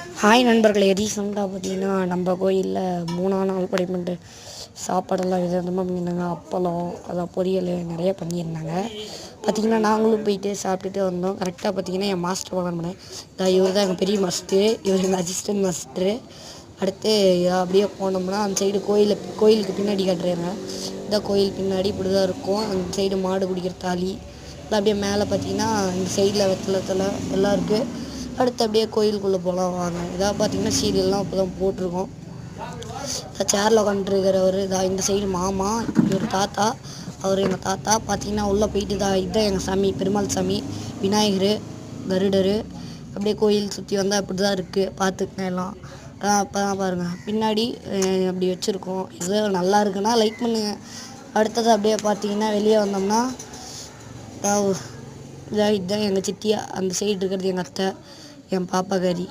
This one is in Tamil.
ஹாய் நண்பர்களே! ரீசெண்டாக பார்த்தீங்கன்னா, நம்ம கோயில்ல 3ஆம் நாள் படைப்பட்டு சாப்பாடெல்லாம் விதவிதமாக பண்ணியிருந்தாங்க. அப்பளம், அதான் பொரியல் நிறைய பண்ணியிருந்தாங்க. பார்த்திங்கன்னா, நாங்களும் போயிட்டு சாப்பிட்டுட்டு வந்தோம். கரெக்டாக பார்த்திங்கன்னா, என் மாஸ்டர் பண்ணேன். இவர் தான் எங்கள் பெரிய மாஸ்டரு, இவர் எங்கள் அசிஸ்டன்ட் மாஸ்டரு. அடுத்து அப்படியே போனோம்னா, அந்த சைடு கோயிலுக்கு பின்னாடி காட்டுறேங்க. இதான் கோயில் பின்னாடி இப்படி தான் இருக்கும். அந்த சைடு மாடு குடிக்கிற தாலி, அப்படியே மேலே பார்த்திங்கன்னா, இந்த சைடில் வெத்தலை எல்லாம் இருக்குது. அடுத்து அப்படியே கோயிலுக்குள்ளே போகலாம் வாங்க. இதாக பார்த்தீங்கன்னா சீரியல்லாம் இப்போ தான் போட்டிருக்கோம். சேரில் உட்காந்துருக்கிறவர் இந்த சைடு மாமா, இவர் தாத்தா, அவர் எங்கள் தாத்தா. பார்த்தீங்கன்னா உள்ளே போயிட்டு இதுதான் எங்கள் சாமி, பெருமாள் சாமி, விநாயகர், கருடர். அப்படியே கோயில் சுற்றி வந்தால் அப்படி தான் இருக்குது. பார்த்துக்கங்க எல்லாம். அப்போ தான் பாருங்கள் பின்னாடி அப்படி வச்சுருக்கோம். இது நல்லா இருக்குன்னா லைக் பண்ணுங்கள். அடுத்தது அப்படியே பார்த்தீங்கன்னா வெளியே வந்தோம்னா இதுதான் எங்கள் சித்தியா. அந்த சைடு இருக்கிறது எங்கள் அத்தை, என் பாப்பாக்காரி.